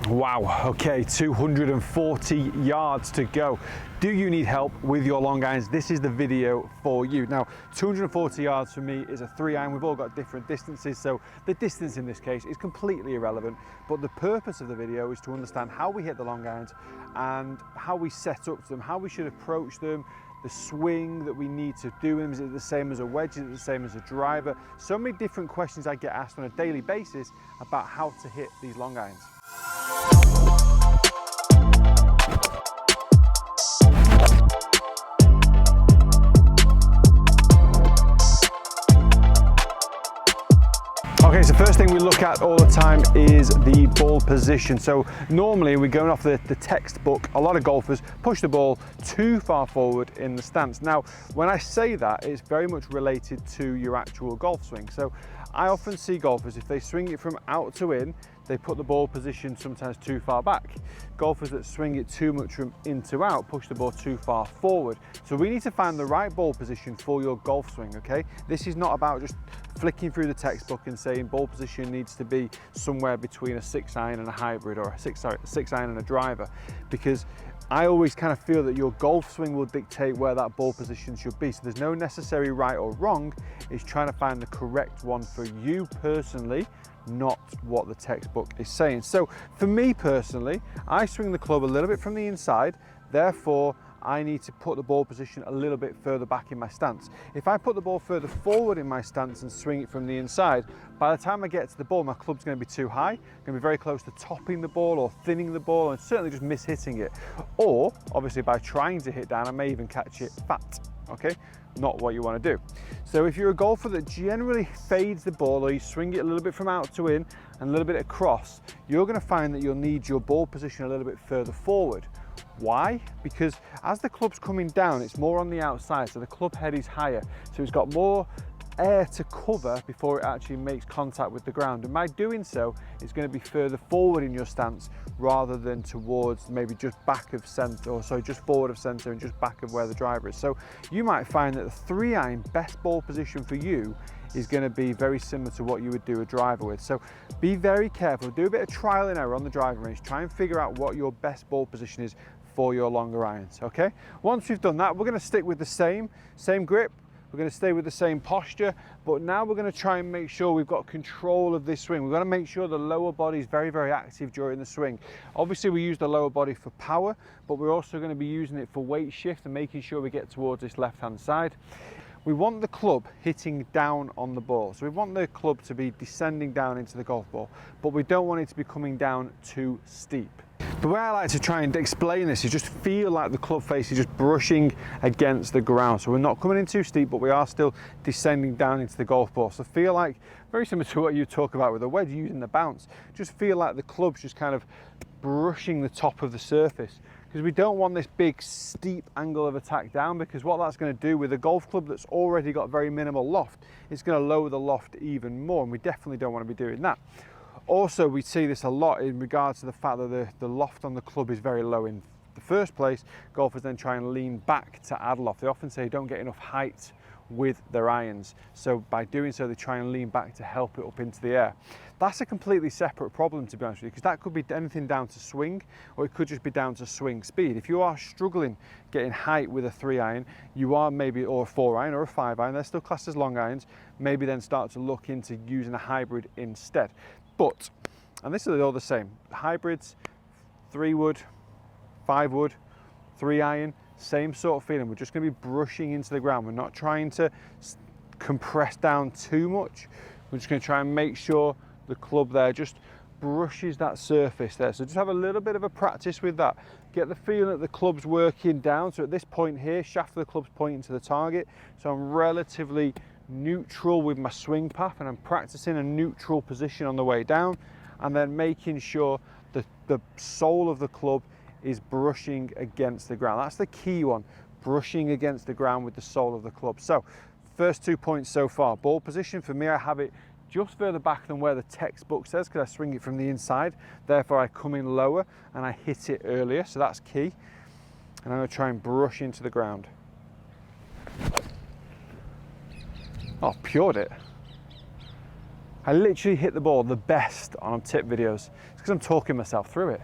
Wow, okay, 240 yards to go. Do you need help with your long irons? This is the video for you. Now, 240 yards for me is a 3-iron. We've all got different distances, so the distance in this case is completely irrelevant. But the purpose of the video is to understand how we hit the long irons and how we set up to them, how we should approach them, the swing that we need to do them. Is it the same as a wedge? Is it the same as a driver? So many different questions I get asked on a daily basis about how to hit these long irons. Okay, so first thing we look at all the time is the ball position. So normally we're going off the textbook. A lot of golfers push the ball too far forward in the stance. Now, when I say that, it's very much related to your actual golf swing. So I often see golfers, if they swing it from out to in, they put the ball position sometimes too far back. Golfers that swing it too much from in to out push the ball too far forward. So we need to find the right ball position for your golf swing, okay? This is not about just flicking through the textbook and saying ball position needs to be somewhere between a 6-iron and a hybrid, or a 6-iron and a driver, because I always kind of feel that your golf swing will dictate where that ball position should be. So there's no necessary right or wrong. It's trying to find the correct one for you personally, not what the textbook is saying. So for me personally, I swing the club a little bit from the inside, therefore I need to put the ball position a little bit further back in my stance. If I put the ball further forward in my stance and swing it from the inside, by the time I get to the ball, my club's going to be too high, going to be very close to topping the ball or thinning the ball, and certainly just miss-hitting it. Or, obviously by trying to hit down, I may even catch it fat, okay? Not what you want to do. So if you're a golfer that generally fades the ball, or you swing it a little bit from out to in and a little bit across, you're going to find that you'll need your ball position a little bit further forward. Why? Because as the club's coming down, it's more on the outside, so the club head is higher, so it's got more air to cover before it actually makes contact with the ground, and by doing so it's going to be further forward in your stance rather than towards maybe just back of center, or sorry, just forward of center and just back of where the driver is. So you might find that the 3-iron best ball position for you is going to be very similar to what you would do a driver with. So be very careful, do a bit of trial and error on the driving range, try and figure out what your best ball position is for your longer irons, okay? Once we've done that, we're going to stick with the same grip. We're going to stay with the same posture, but now we're going to try and make sure we've got control of this swing. We've got to make sure the lower body is very, very active during the swing. Obviously, we use the lower body for power, but we're also going to be using it for weight shift and making sure we get towards this left-hand side. We want the club hitting down on the ball. So we want the club to be descending down into the golf ball, but we don't want it to be coming down too steep. The way I like to try and explain this is just feel like the club face is just brushing against the ground. So we're not coming in too steep, but we are still descending down into the golf ball. So feel like, very similar to what you talk about with a wedge, using the bounce, just feel like the club's just kind of brushing the top of the surface. Because we don't want this big steep angle of attack down, because what that's going to do with a golf club that's already got very minimal loft, it's going to lower the loft even more, and we definitely don't want to be doing that. Also, we see this a lot in regards to the fact that the loft on the club is very low in the first place. Golfers then try and lean back to add loft. They often say they don't get enough height with their irons, so by doing so they try and lean back to help it up into the air. That's a completely separate problem, to be honest with you, because that could be anything down to swing, or it could just be down to swing speed. If you are struggling getting height with a 3-iron, you are maybe, or a 4-iron or a 5-iron, they're still classed as long irons, maybe then start to look into using a hybrid instead. But, and this is all the same, hybrids, 3-wood, 5-wood, 3-iron, same sort of feeling. We're just going to be brushing into the ground. We're not trying to compress down too much. We're just going to try and make sure the club there just brushes that surface there. So just have a little bit of a practice with that. Get the feeling that the club's working down. So at this point here, shaft of the club's pointing to the target. So I'm relatively neutral with my swing path, and I'm practicing a neutral position on the way down, and then making sure that the sole of the club is brushing against the ground. That's the key one, brushing against the ground with the sole of the club. So first 2 points so far. Ball position, for me, I have it just further back than where the textbook says, because I swing it from the inside, therefore I come in lower and I hit it earlier, so that's key. And I'm going to try and brush into the ground. Oh, pured it. I literally hit the ball the best on tip videos. It's because I'm talking myself through it.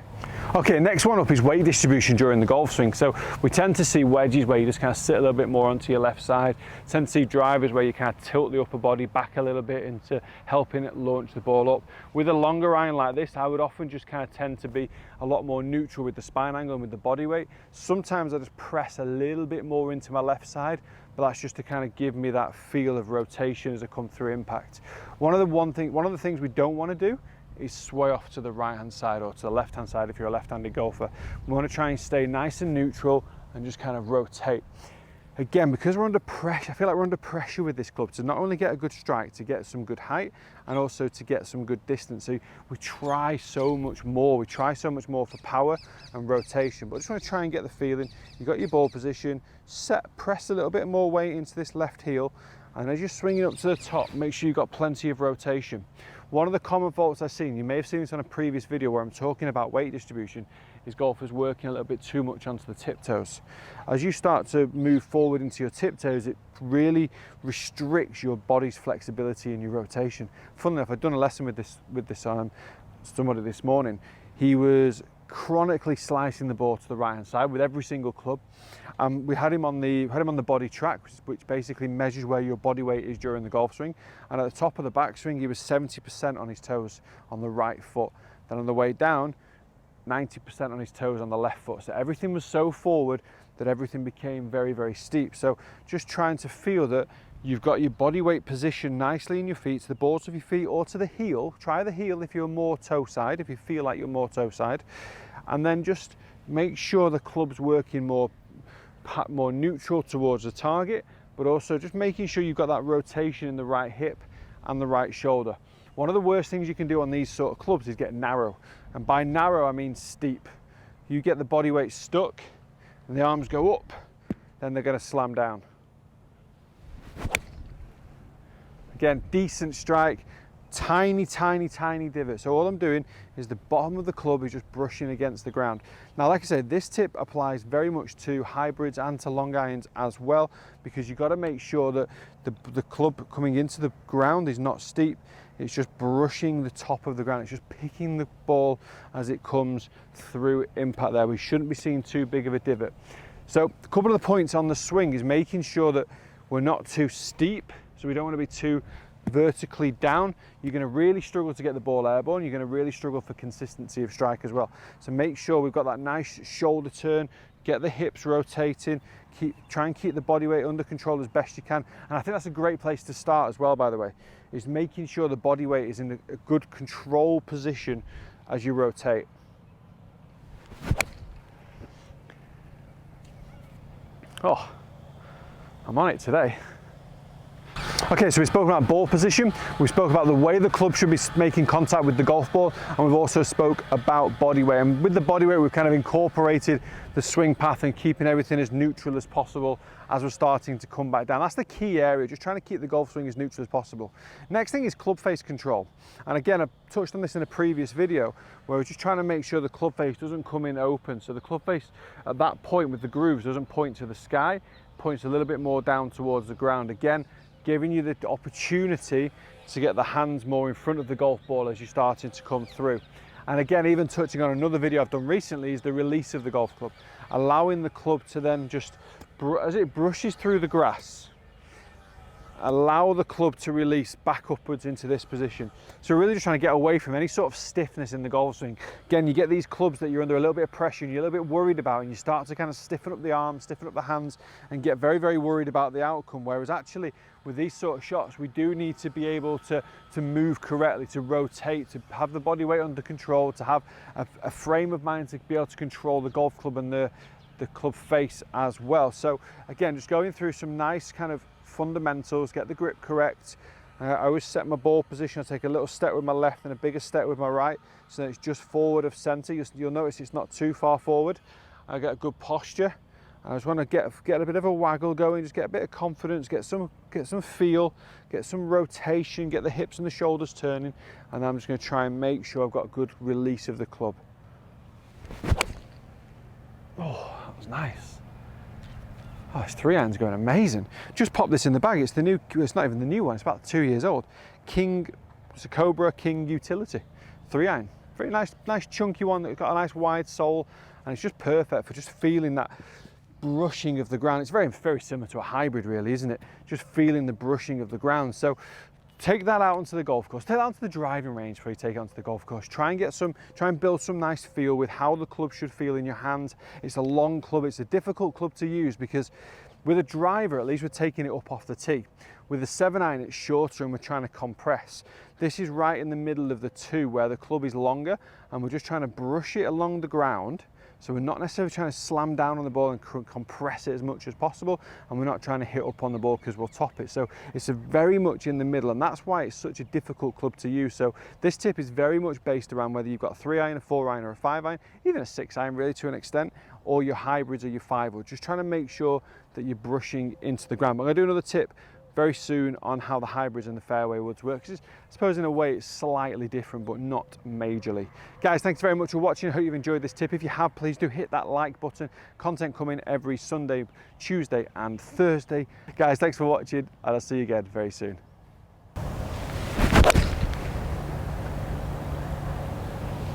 Okay, next one up is weight distribution during the golf swing. So we tend to see wedges where you just kind of sit a little bit more onto your left side. Tend to see drivers where you kind of tilt the upper body back a little bit into helping it launch the ball up. With a longer iron like this, I would often just kind of tend to be a lot more neutral with the spine angle and with the body weight. Sometimes I just press a little bit more into my left side, but that's just to kind of give me that feel of rotation as I come through impact. One of the things we don't want to do is sway off to the right hand side or to the left hand side if you're a left-handed golfer. We want to try and stay nice and neutral and just kind of rotate. Again, because we're under pressure, I feel like we're under pressure with this club to not only get a good strike, to get some good height and also to get some good distance. So we try so much more. We try so much more for power and rotation, but I just want to try and get the feeling. You've got your ball position, press a little bit more weight into this left heel, and as you're swinging up to the top, make sure you've got plenty of rotation. One of the common faults I've seen, you may have seen this on a previous video where I'm talking about weight distribution, is golfers working a little bit too much onto the tiptoes. As you start to move forward into your tiptoes, it really restricts your body's flexibility and your rotation. Funnily enough, I've done a lesson with this somebody this morning. He was chronically slicing the ball to the right hand side with every single club. We had him on the body track, which basically measures where your body weight is during the golf swing. And at the top of the backswing, he was 70% on his toes on the right foot. Then on the way down, 90% on his toes on the left foot. So everything was so forward that everything became very, very steep. So just trying to feel that you've got your body weight positioned nicely in your feet, to the balls of your feet or to the heel. Try the heel if you're more toe side, if you feel like you're more toe side. And then just make sure the club's working more neutral towards the target, but also just making sure you've got that rotation in the right hip and the right shoulder. One of the worst things you can do on these sort of clubs is get narrow. And by narrow, I mean steep. You get the body weight stuck and the arms go up, then they're going to slam down. Again, decent strike, tiny, tiny, tiny divot. So all I'm doing is the bottom of the club is just brushing against the ground. Now, like I said, this tip applies very much to hybrids and to long irons as well, because you've got to make sure that the club coming into the ground is not steep. It's just brushing the top of the ground. It's just picking the ball as it comes through impact there. We shouldn't be seeing too big of a divot. So a couple of the points on the swing is making sure that we're not too steep. So we don't want to be too vertically down. You're going to really struggle to get the ball airborne. You're going to really struggle for consistency of strike as well. So make sure we've got that nice shoulder turn, get the hips rotating, try and keep the body weight under control as best you can. And I think that's a great place to start as well, by the way, is making sure the body weight is in a good control position as you rotate. Oh, I'm on it today. Okay, so we spoke about ball position, we spoke about the way the club should be making contact with the golf ball, and we've also spoke about body weight. And with the body weight, we've kind of incorporated the swing path and keeping everything as neutral as possible as we're starting to come back down. That's the key area, just trying to keep the golf swing as neutral as possible. Next thing is club face control. And again, I touched on this in a previous video where we're just trying to make sure the club face doesn't come in open. So the club face at that point with the grooves doesn't point to the sky, points a little bit more down towards the ground. Again, giving you the opportunity to get the hands more in front of the golf ball as you're starting to come through. And again, even touching on another video I've done recently is the release of the golf club. Allowing the club to then just, as it brushes through the grass, allow the club to release back upwards into this position. So we're really just trying to get away from any sort of stiffness in the golf swing. Again, you get these clubs that you're under a little bit of pressure and you're a little bit worried about, and you start to kind of stiffen up the arms, stiffen up the hands, and get very, very worried about the outcome. Whereas actually, with these sort of shots, we do need to be able to move correctly, to rotate, to have the body weight under control, to have a frame of mind to be able to control the golf club and the club face as well. So again, just going through some nice kind of fundamentals, get the grip correct. I always set my ball position. I take a little step with my left and a bigger step with my right, so that it's just forward of center. You'll notice it's not too far forward. I get a good posture. I just want to get a bit of a waggle going, just get a bit of confidence, get some feel, get some rotation, get the hips and the shoulders turning, and I'm just going to try and make sure I've got a good release of the club. Oh, that was nice. Oh, this 3-iron's going amazing. Just popped this in the bag. It's not even the new one. It's about 2 years old. King It's a Cobra King Utility 3-iron. Very nice chunky one that's got a nice wide sole, and it's just perfect for just feeling that brushing of the ground. It's very similar to a hybrid really, isn't it? Just feeling the brushing of the ground. So take that out onto the golf course, take that onto the driving range before you take it onto the golf course. Try and build some nice feel with how the club should feel in your hands. It's a long club, it's a difficult club to use because with a driver, at least we're taking it up off the tee. With the 7-iron, it's shorter and we're trying to compress. This is right in the middle of the two where the club is longer and we're just trying to brush it along the ground. So we're not necessarily trying to slam down on the ball and compress it as much as possible, and we're not trying to hit up on the ball because we'll top it. So it's very much in the middle, and that's why it's such a difficult club to use. So this tip is very much based around whether you've got a 3-iron, a 4-iron or a 5-iron, even a 6-iron really to an extent, or your hybrids or your 5-wood. Just trying to make sure that you're brushing into the ground. But I'm going to do another tip very soon on how the hybrids and the fairway woods work, because I suppose in a way it's slightly different but not majorly. Guys, thanks very much for watching. I hope you've enjoyed this tip. If you have, please do hit that like button. Content coming every Sunday, Tuesday and Thursday. Guys, thanks for watching, and I'll see you again very soon.